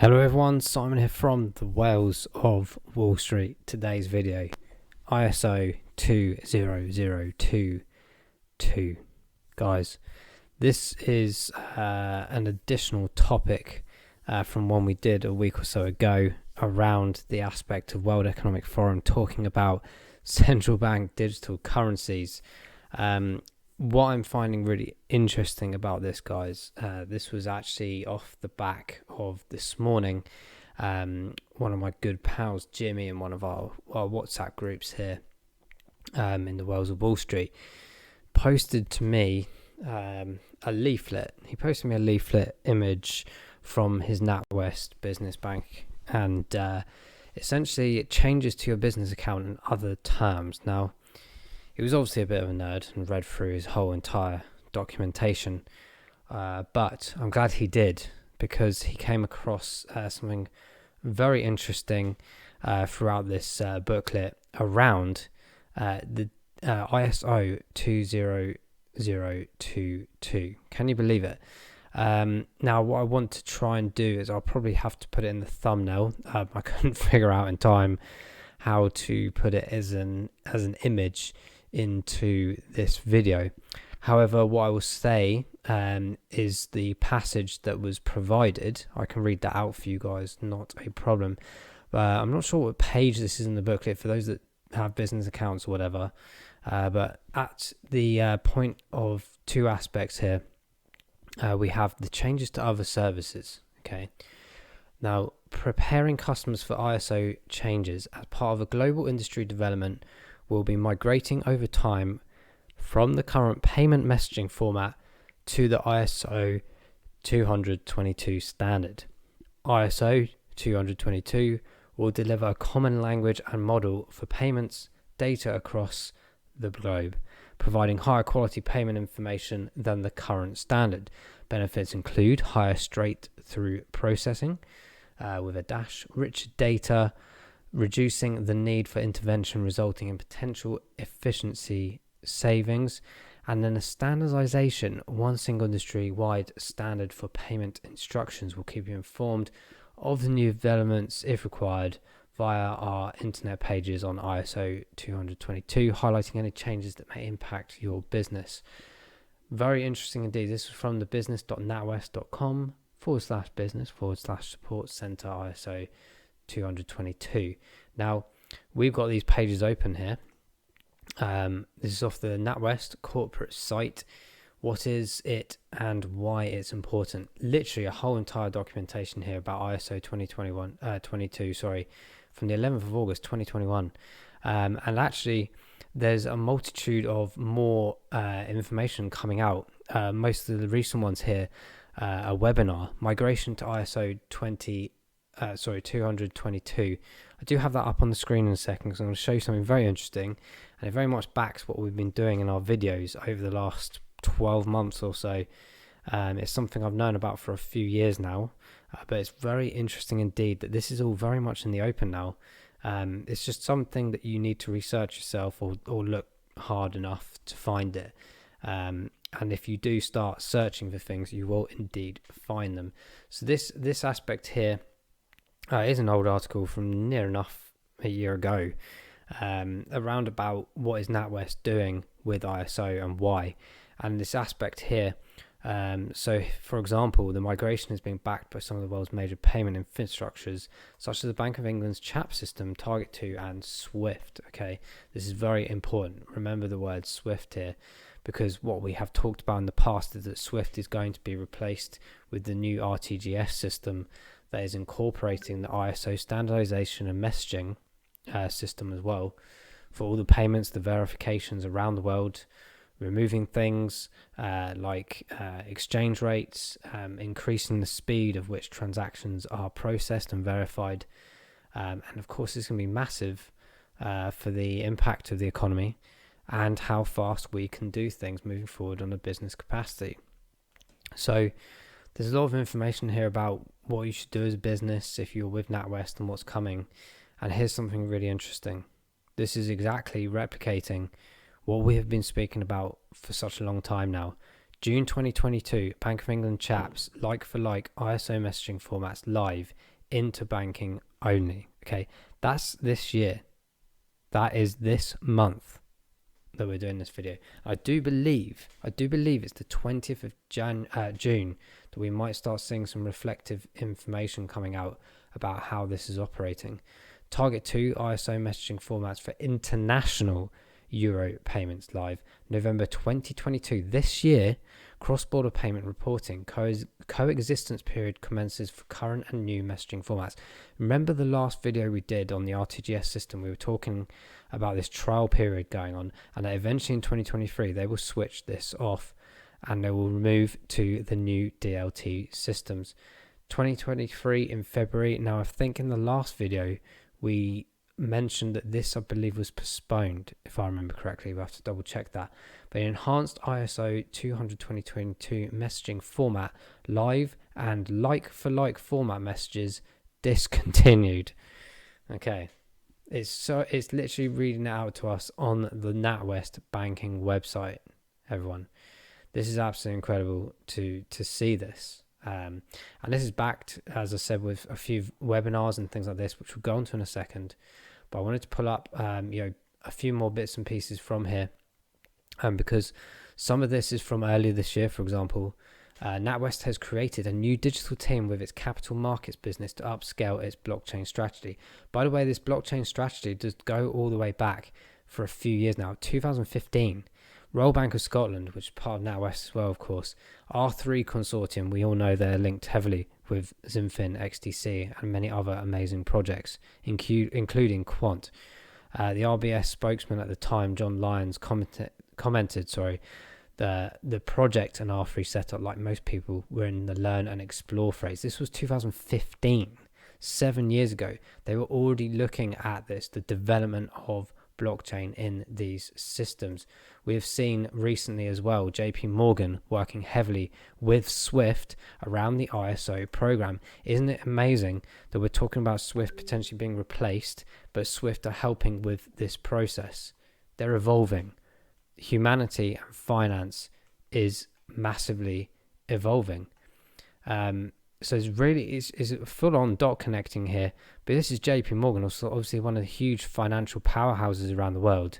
Hello everyone, Simon here from the Whales of Wall Street. Today's video, ISO 20022. Guys, this is an additional topic from one we did a week or so ago around the aspect of World Economic Forum talking about central bank digital currencies. What I'm finding really interesting about this, guys, this was actually off the back of this morning. One of my good pals, Jimmy, in one of our WhatsApp groups here in the Whales of Wall Street, posted to me a leaflet. He posted me a leaflet image from his NatWest business bank, and essentially it changes to your business account in other terms. Now, he was obviously a bit of a nerd and read through his whole entire documentation, but I'm glad he did, because he came across something very interesting throughout this booklet around the ISO 20022. Can you believe it? Now, what I want to try and do is I'll probably have to put it in the thumbnail. I couldn't figure out in time how to put it as an image into this video. However, what I will say is the passage that was provided. I can read that out for you guys, not a problem. I'm not sure what page this is in the booklet for those that have business accounts or whatever, but at the point of two aspects here, we have the changes to other services. Okay, now, preparing customers for ISO changes as part of a global industry development will be migrating over time from the current payment messaging format to the ISO 20022 standard. ISO 20022 will deliver a common language and model for payments data across the globe, providing higher quality payment information than the current standard. Benefits include higher straight-through processing with a dash, richer data, reducing the need for intervention, resulting in potential efficiency savings, and then a standardization. One single industry-wide standard for payment instructions will keep you informed of the new developments, if required, via our internet pages on ISO 20022, highlighting any changes that may impact your business. Very interesting indeed. This is from the business.natwest.com/business/support center ISO 20022. Now, we've got these pages open here. This is off the NatWest corporate site. What is it and why it's important? Literally a whole entire documentation here about ISO 22, from the 11th of August 2021. And actually, there's a multitude of more information coming out. Most of the recent ones here, a webinar, migration to ISO 20022. I do have that up on the screen in a second, because I'm going to show you something very interesting, and it very much backs what we've been doing in our videos over the last 12 months or so. It's something I've known about for a few years now, but it's very interesting indeed that this is all very much in the open now. It's just something that you need to research yourself or look hard enough to find it. And if you do start searching for things, you will indeed find them. So this aspect here is an old article from near enough a year ago, around about what is NatWest doing with ISO and why. And this aspect here, so for example, the migration is being backed by some of the world's major payment infrastructures, such as the Bank of England's CHAP system, Target2, and SWIFT. Okay, this is very important. Remember the word SWIFT here, because what we have talked about in the past is that SWIFT is going to be replaced with the new RTGS system that is incorporating the ISO standardization and messaging system as well for all the payments, the verifications around the world, removing things like exchange rates, increasing the speed of which transactions are processed and verified. And of course, it's going to be massive for the impact of the economy and how fast we can do things moving forward on a business capacity. So there's a lot of information here about what you should do as a business if you're with NatWest and what's coming. And here's something really interesting. This is exactly replicating what we have been speaking about for such a long time now. June 2022, Bank of England CHAPS like-for-like ISO messaging formats live into banking only. Okay, that's this year. That is this month that we're doing this video. I do believe it's the 20th of June that we might start seeing some reflective information coming out about how this is operating. Target 2 ISO messaging formats for international euro payments live November 2022. This year, cross-border payment reporting coexistence period commences for current and new messaging formats. Remember the last video we did on the RTGS system? We were talking about this trial period going on, and that eventually in 2023 they will switch this off and they will move to the new DLT systems. 2023 in February. Now I think in the last video we mentioned that this, I believe, was postponed, if I remember correctly. We'll have to double check that. But enhanced ISO 200-2022 messaging format live and like for like format messages discontinued. Okay, it's literally reading it out to us on the NatWest banking website. Everyone, this is absolutely incredible to see this. And this is backed, as I said, with a few webinars and things like this, which we'll go into in a second. But I wanted to pull up, a few more bits and pieces from here, because some of this is from earlier this year. For example, NatWest has created a new digital team with its capital markets business to upscale its blockchain strategy. By the way, this blockchain strategy does go all the way back for a few years now, 2015. Royal Bank of Scotland, which is part of NatWest as well, of course, R3 Consortium, we all know they're linked heavily with Zinfin, XDC, and many other amazing projects, including Quant. The RBS spokesman at the time, John Lyons, commented, the project and R3 setup, like most people, were in the learn and explore phase. This was 2015, 7 years ago. They were already looking at this, the development of blockchain in these systems. We have seen recently as well JP Morgan working heavily with SWIFT around the ISO program. Isn't it amazing that we're talking about SWIFT potentially being replaced, but SWIFT are helping with this process? They're evolving. Humanity and finance is massively evolving. So it's a full-on dot connecting here. But this is JP Morgan, also obviously one of the huge financial powerhouses around the world.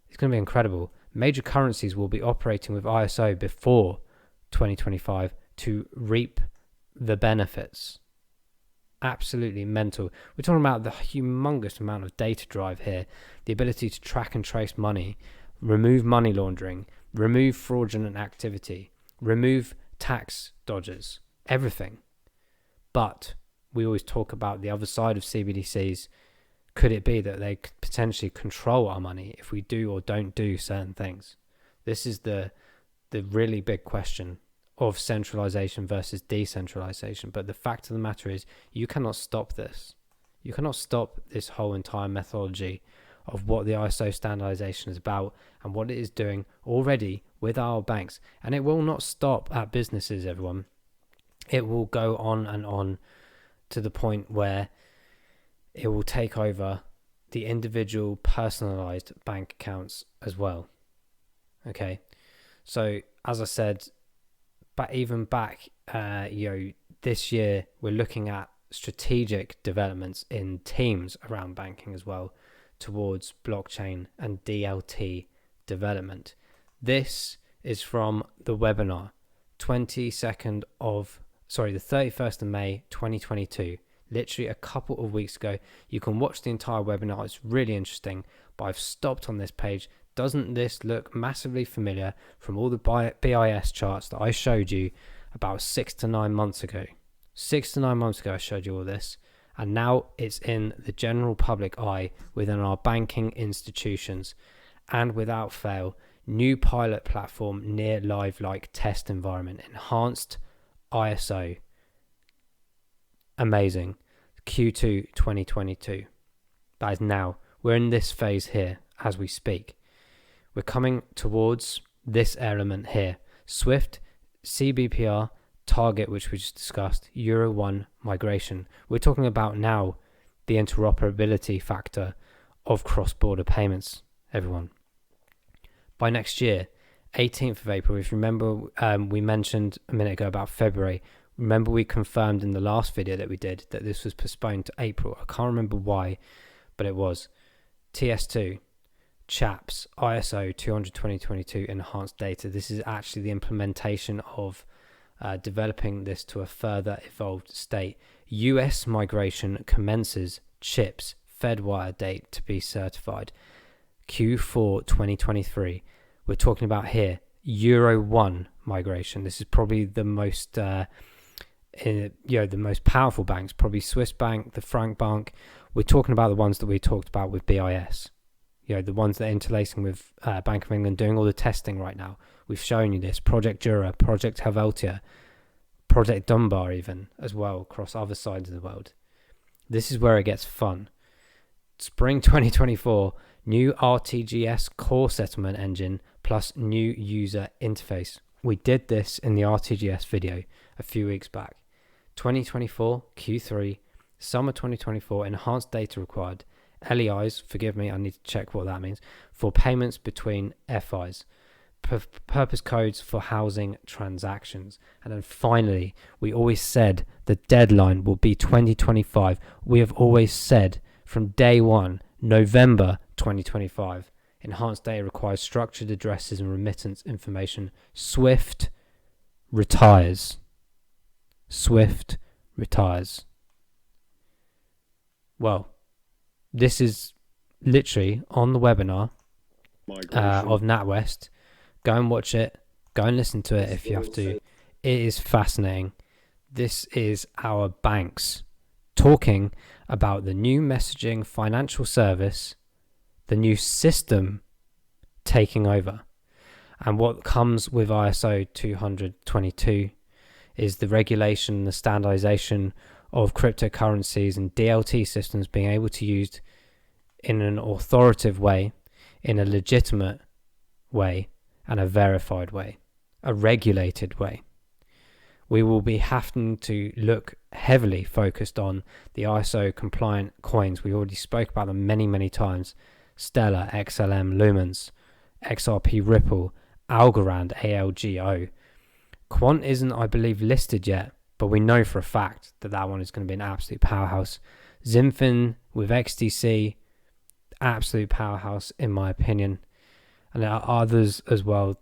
It's going to be incredible. Major currencies will be operating with ISO before 2025 to reap the benefits. Absolutely mental. We're talking about the humongous amount of data drive here, the ability to track and trace money, remove money laundering, remove fraudulent activity, remove tax dodgers, everything. But we always talk about the other side of CBDCs. Could it be that they could potentially control our money if we do or don't do certain things? This is the really big question of centralization versus decentralization. But the fact of the matter is, you cannot stop this. You cannot stop this whole entire methodology of what the ISO standardization is about and what it is doing already with our banks. And it will not stop at businesses, everyone. It will go on and on to the point where it will take over the individual personalized bank accounts as well. Okay, so as I said, but even back, this year we're looking at strategic developments in teams around banking as well towards blockchain and DLT development. This is from the webinar, the 31st of May 2022, literally a couple of weeks ago. You can watch the entire webinar. It's really interesting, but I've stopped on this page. Doesn't this look massively familiar from all the BIS charts that I showed you about 6 to 9 months ago? 6 to 9 months ago I showed you all this, and now it's in the general public eye within our banking institutions. And without fail, new pilot platform near live-like test environment, enhanced ISO. Amazing. Q2 2022. That is now. We're in this phase here as we speak. We're coming towards this element here. SWIFT, CBPR, target, which we just discussed, Euro 1 migration. We're talking about now the interoperability factor of cross-border payments, everyone. By next year, 18th of April, if you remember, we mentioned a minute ago about February, Remember, we confirmed in the last video that we did that this was postponed to April. I can't remember why, but it was. TS2, CHAPS, ISO 200-2022 enhanced data. This is actually the implementation of developing this to a further evolved state. US migration commences. Chips, Fedwire date to be certified. Q4 2023. We're talking about here Euro 1 migration. This is probably the most the most powerful banks, probably Swiss Bank, the Frank Bank. We're talking about the ones that we talked about with BIS. The ones that are interlacing with Bank of England, doing all the testing right now. We've shown you this. Project Jura, Project Helvetia, Project Dunbar even as well, across other sides of the world. This is where it gets fun. Spring 2024, new RTGS core settlement engine plus new user interface. We did this in the RTGS video a few weeks back. 2024 Q3, summer 2024, enhanced data required. LEIs, forgive me, I need to check what that means, for payments between FIs. Purpose codes for housing transactions. And then finally, we always said the deadline will be 2025. We have always said from day one, November 2025. Enhanced data requires structured addresses and remittance information. SWIFT retires. SWIFT retires. Well, this is literally on the webinar of NatWest. Go and watch it. Go and listen to it if you have to. It is fascinating. This is our banks talking about the new messaging financial service, the new system taking over. And what comes with ISO 200-22 is the regulation, the standardization of cryptocurrencies and DLT systems being able to be used in an authoritative way, in a legitimate way, and a verified way, a regulated way. We will be having to look heavily focused on the ISO compliant coins. We already spoke about them many times. Stellar, XLM, Lumens, XRP Ripple, Algorand, ALGO. Quant isn't, I believe, listed yet, but we know for a fact that that one is going to be an absolute powerhouse. Zimfin with XDC, absolute powerhouse in my opinion. And there are others as well.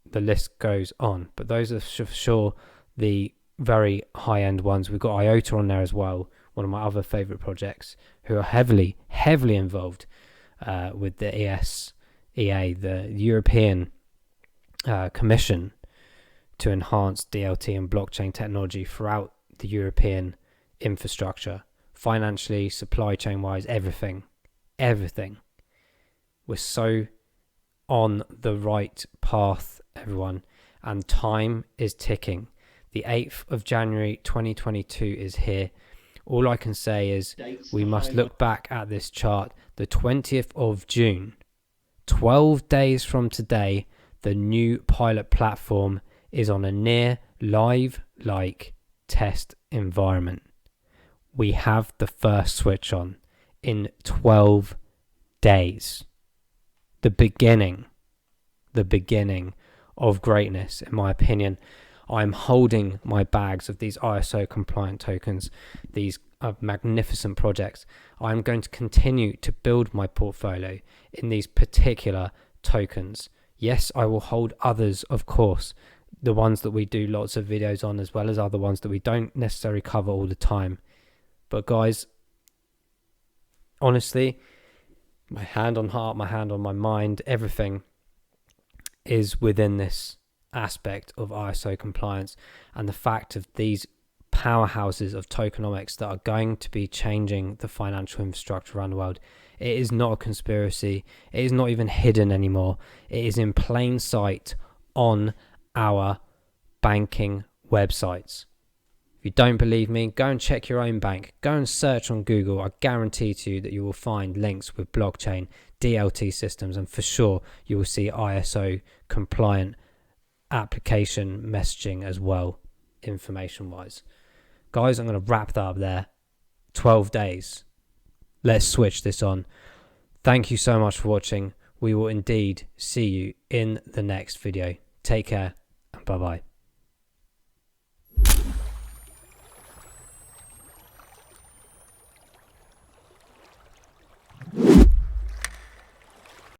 The list goes on, but those are for sure the very high-end ones. We've got IOTA on there as well, one of my other favorite projects, who are heavily involved with the ESEA, the European Commission to enhance DLT and blockchain technology throughout the European infrastructure, financially, supply chain wise, everything. We're so on the right path, everyone, and time is ticking. The 8th of January 2022 is here. All I can say is we must look back at this chart. The 20th of June, 12 days from today, the new pilot platform is on a near live-like test environment. We have the first switch on in 12 days. The beginning of greatness, in my opinion. I'm holding my bags of these ISO compliant tokens, these magnificent projects. I'm going to continue to build my portfolio in these particular tokens. Yes, I will hold others, of course, the ones that we do lots of videos on, as well as other ones that we don't necessarily cover all the time. But guys, honestly, my hand on heart, my hand on my mind, everything is within this aspect of ISO compliance and the fact of these powerhouses of tokenomics that are going to be changing the financial infrastructure around the world. It is not a conspiracy. It is not even hidden anymore. It is in plain sight on our banking websites. If you don't believe me, go and check your own bank. Go and search on Google. I guarantee to you that you will find links with blockchain, DLT systems, and for sure you will see ISO compliant application messaging as well, information wise. Guys, I'm going to wrap that up there. 12 days. Let's switch this on. Thank you so much for watching. We will indeed see you in the next video. Take care and bye bye.